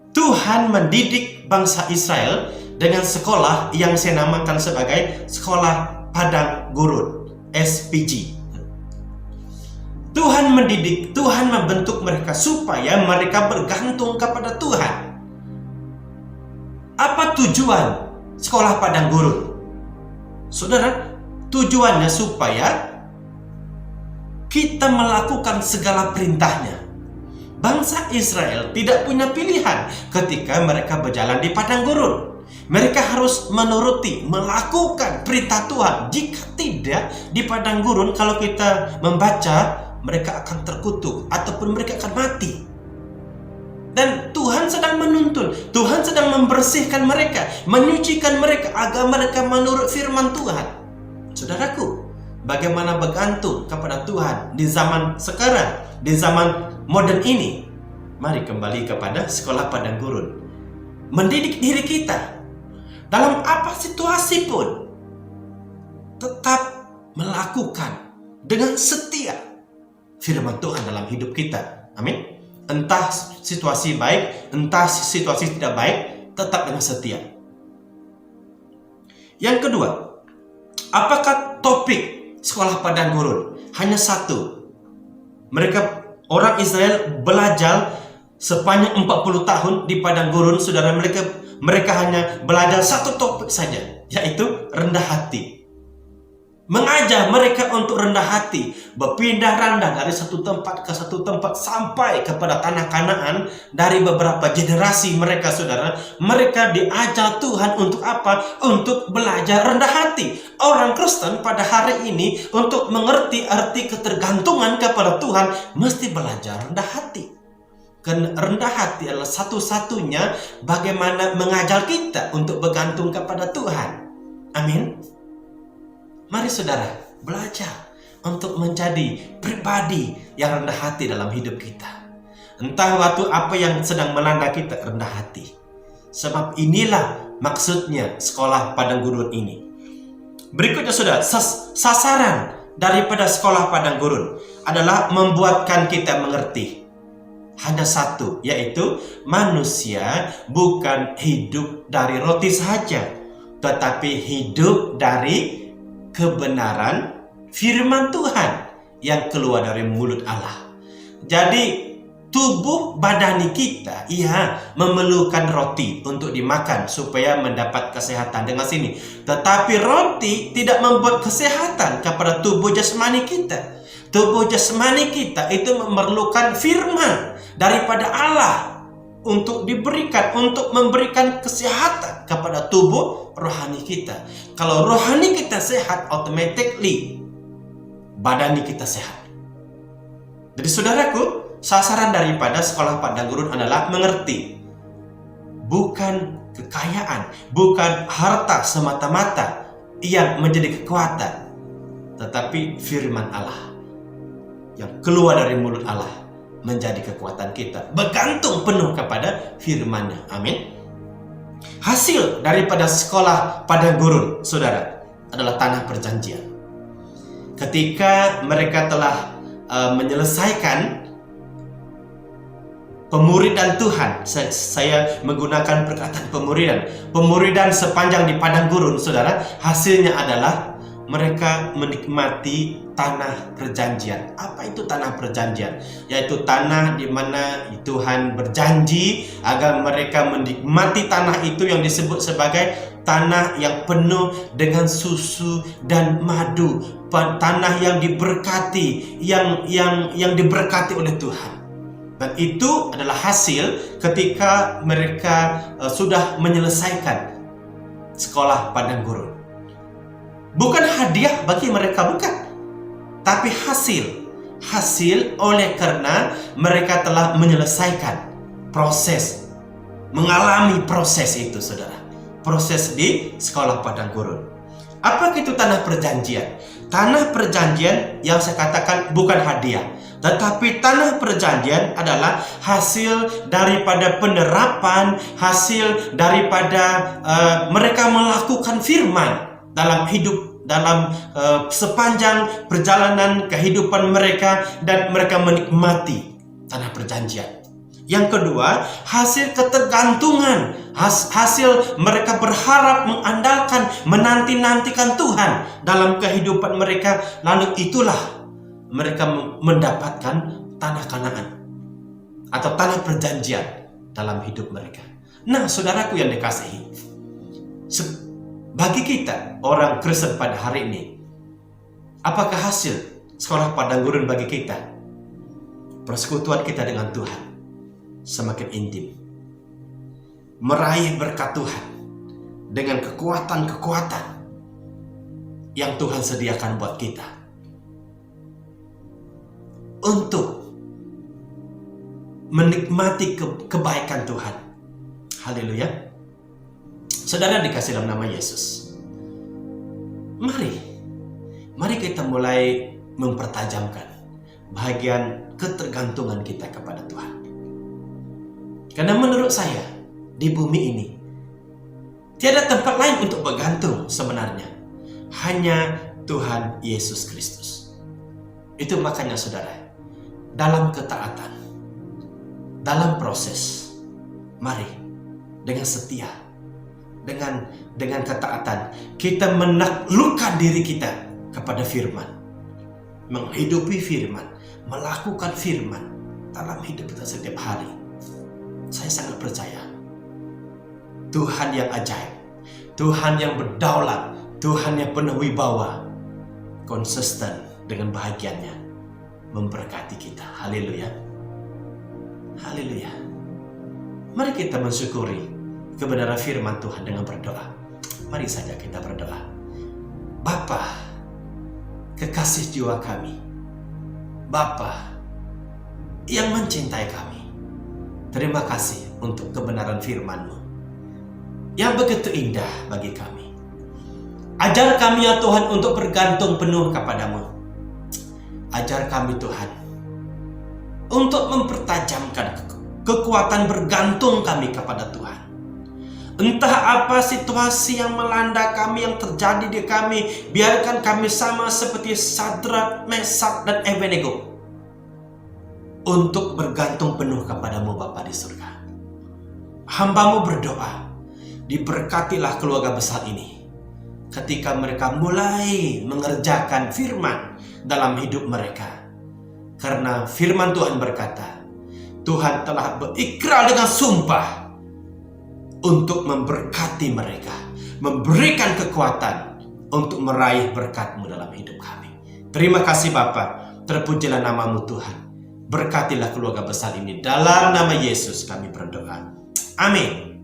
Tuhan mendidik bangsa Israel dengan sekolah yang saya namakan sebagai sekolah padang gurun, SPG. Tuhan mendidik, Tuhan membentuk mereka supaya mereka bergantung kepada Tuhan. Apa tujuan sekolah padang gurun? Saudara, tujuannya supaya kita melakukan segala perintahnya. Bangsa Israel tidak punya pilihan ketika mereka berjalan di padang gurun. Mereka harus menuruti, melakukan perintah Tuhan. Jika tidak, di padang gurun kalau kita membaca, mereka akan terkutuk ataupun mereka akan mati. Dan Tuhan sedang menuntun, Tuhan sedang membersihkan mereka, menyucikan mereka agar mereka menurut firman Tuhan. Saudaraku, bagaimana bergantung kepada Tuhan di zaman sekarang, di zaman modern ini. Mari kembali kepada sekolah padang gurun. Mendidik diri kita dalam apa situasi pun tetap melakukan dengan setia firman Tuhan dalam hidup kita. Amin. Entah situasi baik, entah situasi tidak baik, tetap dengan setia. Yang kedua, apakah topik sekolah padang gurun? Hanya satu. Orang Israel belajar sepanjang 40 tahun di padang gurun, saudara. Mereka hanya belajar satu topik saja, yaitu rendah hati. Mengajar mereka untuk rendah hati, berpindah-randah dari satu tempat ke satu tempat sampai kepada tanah Kanaan. Dari beberapa generasi mereka, saudara, mereka diajar Tuhan untuk apa? Untuk belajar rendah hati. Orang Kristen pada hari ini untuk mengerti arti ketergantungan kepada Tuhan mesti belajar rendah hati. Karena rendah hati adalah satu-satunya bagaimana mengajar kita untuk bergantung kepada Tuhan. Amin. Mari saudara belajar untuk menjadi pribadi yang rendah hati dalam hidup kita. Entah waktu apa yang sedang melanda kita, rendah hati. Sebab inilah maksudnya sekolah padang gurun ini. Berikutnya saudara, sasaran daripada sekolah padang gurun adalah membuatkan kita mengerti. Hanya satu, yaitu manusia bukan hidup dari roti saja, tetapi hidup dari kebenaran firman Tuhan yang keluar dari mulut Allah. Jadi tubuh badani kita memerlukan roti untuk dimakan supaya mendapat kesehatan dengan sini. Tetapi roti tidak membuat kesehatan kepada tubuh jasmani kita. Tubuh jasmani kita itu memerlukan firman daripada Allah untuk memberikan kesehatan kepada tubuh rohani kita. Kalau rohani kita sehat, automatically badani kita sehat. Jadi saudaraku, sasaran daripada sekolah padang gurun adalah mengerti. Bukan kekayaan, bukan harta semata-mata yang menjadi kekuatan, tetapi firman Allah yang keluar dari mulut Allah menjadi kekuatan kita. Bergantung penuh kepada firman-Nya. Amin. Hasil daripada sekolah padang gurun, saudara, adalah tanah perjanjian. Ketika mereka telah menyelesaikan pemuridan Tuhan, saya menggunakan perkataan pemuridan sepanjang di padang gurun, saudara, hasilnya adalah mereka menikmati tanah perjanjian. Apa itu tanah perjanjian? Yaitu tanah di mana Tuhan berjanji agar mereka menikmati tanah itu yang disebut sebagai tanah yang penuh dengan susu dan madu, tanah yang diberkati, yang diberkati oleh Tuhan. Dan itu adalah hasil ketika mereka sudah menyelesaikan sekolah padang gurun. Bukan hadiah bagi mereka, bukan, tapi hasil oleh karena mereka telah menyelesaikan proses, mengalami proses itu, saudara. Proses di sekolah padang gurun. Apa itu tanah perjanjian? Tanah perjanjian yang saya katakan bukan hadiah, tetapi tanah perjanjian adalah hasil daripada penerapan, hasil daripada mereka melakukan firman dalam hidup, dalam sepanjang perjalanan kehidupan mereka, dan mereka menikmati tanah perjanjian. Yang kedua, hasil ketergantungan, hasil mereka berharap, mengandalkan, menanti-nantikan Tuhan dalam kehidupan mereka. Lalu itulah mereka mendapatkan tanah Kanaan atau tanah perjanjian dalam hidup mereka. Nah, saudaraku yang dikasihi, bagi kita orang Kristen pada hari ini, apakah hasil sekolah padang gurun bagi kita? Persekutuan kita dengan Tuhan semakin intim, meraih berkat Tuhan dengan kekuatan-kekuatan yang Tuhan sediakan buat kita untuk menikmati kebaikan Tuhan. Haleluya. Saudara dikasih dalam nama Yesus. Mari mari kita mulai mempertajamkan bahagian ketergantungan kita kepada Tuhan. Karena menurut saya, di bumi ini tiada tempat lain untuk bergantung sebenarnya. Hanya Tuhan Yesus Kristus. Itu makanya saudara, dalam ketaatan, dalam proses, mari dengan setia, dengan ketaatan, kita menaklukkan diri kita kepada firman, menghidupi firman, melakukan firman dalam hidup kita setiap hari. Saya sangat percaya Tuhan yang ajaib, Tuhan yang berdaulat, Tuhan yang penuh wibawa, konsisten dengan bahagiannya memberkati kita. Haleluya. Haleluya. Mari kita mensyukuri kebenaran firman Tuhan dengan berdoa. Mari saja kita berdoa. Bapa, kekasih jiwa kami, Bapa yang mencintai kami, terima kasih untuk kebenaran firman-Mu yang begitu indah bagi kami. Ajar kami ya Tuhan untuk bergantung penuh kepadamu. Ajar kami Tuhan untuk mempertajamkan kekuatan bergantung kami kepada Tuhan. Entah apa situasi yang melanda kami, yang terjadi di kami, biarkan kami sama seperti Sadrak, Mesak, dan Abednego untuk bergantung penuh kepadamu Bapa di surga. Hamba-Mu berdoa, diberkatilah keluarga besar ini ketika mereka mulai mengerjakan firman dalam hidup mereka. Karena firman Tuhan berkata, Tuhan telah berikrar dengan sumpah untuk memberkati mereka, memberikan kekuatan untuk meraih berkat-Mu dalam hidup kami. Terima kasih Bapa, terpujilah nama-Mu Tuhan. Berkatilah keluarga besar ini. Dalam nama Yesus kami berdoa. Amin.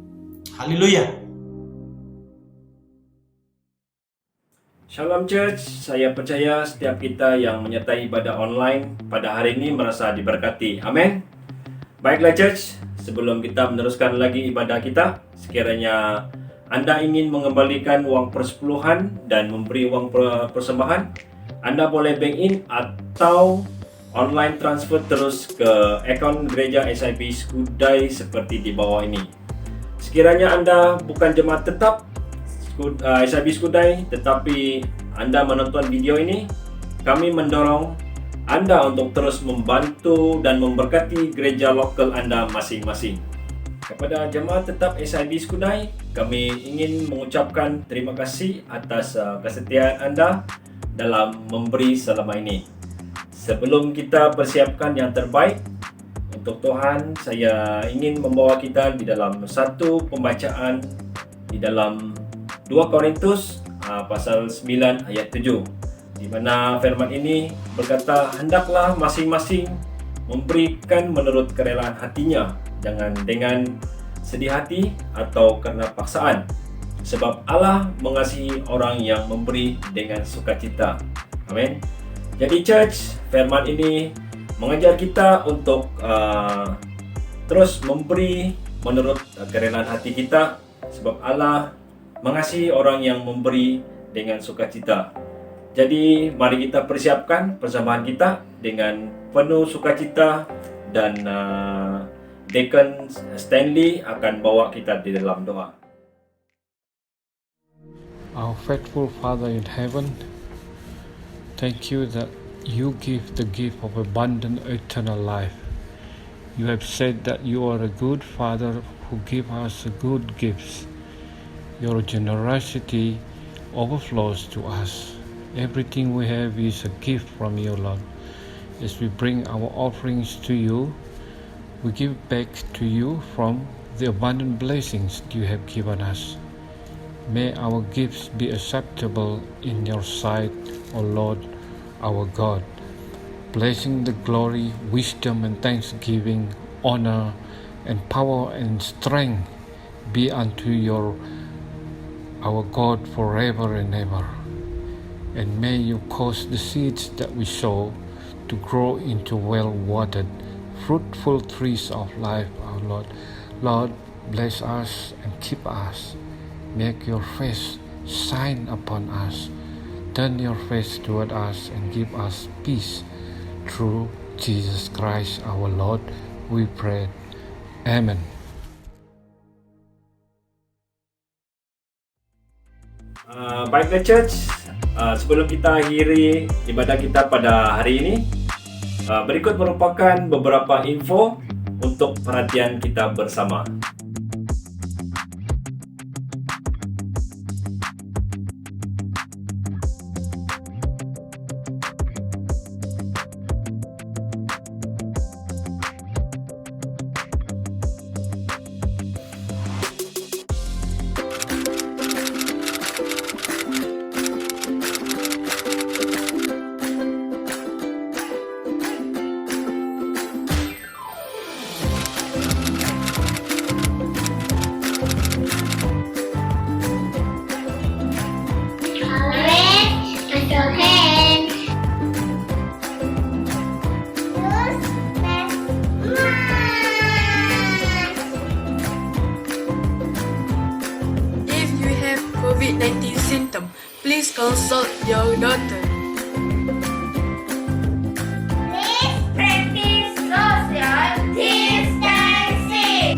Haleluya. Shalom Church, saya percaya setiap kita yang menyertai ibadah online pada hari ini merasa diberkati. Amin. Baiklah Church, sebelum kita meneruskan lagi ibadah kita, sekiranya Anda ingin mengembalikan uang persepuluhan dan memberi uang persembahan, Anda boleh bank in atau online transfer terus ke akaun gereja SIB Skudai seperti di bawah ini. Sekiranya Anda bukan jemaat tetap SIB Skudai, tetapi Anda menonton video ini, kami mendorong Anda untuk terus membantu dan memberkati gereja lokal Anda masing-masing. Kepada jemaat tetap SIB Skudai, kami ingin mengucapkan terima kasih atas kesetiaan Anda dalam memberi selama ini. Sebelum kita persiapkan yang terbaik untuk Tuhan, saya ingin membawa kita di dalam satu pembacaan di dalam 2 Korintus pasal 9 ayat 7, di mana firman ini berkata, hendaklah masing-masing memberikan menurut kerelaan hatinya, jangan dengan sedih hati atau karena paksaan, sebab Allah mengasihi orang yang memberi dengan sukacita. Amin. Jadi church, firman ini mengajar kita untuk terus memberi menurut kerelaan hati kita, sebab Allah mengasihi orang yang memberi dengan sukacita. Jadi mari kita persiapkan persembahan kita dengan penuh sukacita, dan Deacon Stanley akan bawa kita di dalam doa. Our faithful Father in heaven, thank you that you give the gift of abundant eternal life. You have said that you are a good Father who gives us good gifts. Your generosity overflows to us. Everything we have is a gift from you, Lord. As we bring our offerings to you, we give back to you from the abundant blessings you have given us. May our gifts be acceptable in your sight, O Lord, our God. Blessing the glory, wisdom, and thanksgiving, honor, and power and strength be unto our God forever and ever. And may you cause the seeds that we sow to grow into well-watered, fruitful trees of life, our Lord. Lord, bless us and keep us. Make your face shine upon us. turn your face toward us and give us peace. Through Jesus Christ our Lord, we pray. Amen. Baiklah church, sebelum kita akhiri ibadah kita pada hari ini, berikut merupakan beberapa info untuk perhatian kita bersama. If you have COVID-19 symptom, please consult your doctor. Please practice social distancing.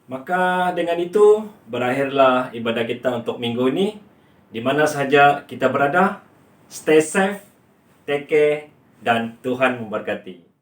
Maka dengan itu berakhirlah ibadah kita untuk minggu ini. Di mana sahaja kita berada, stay safe, take care, dan Tuhan memberkati.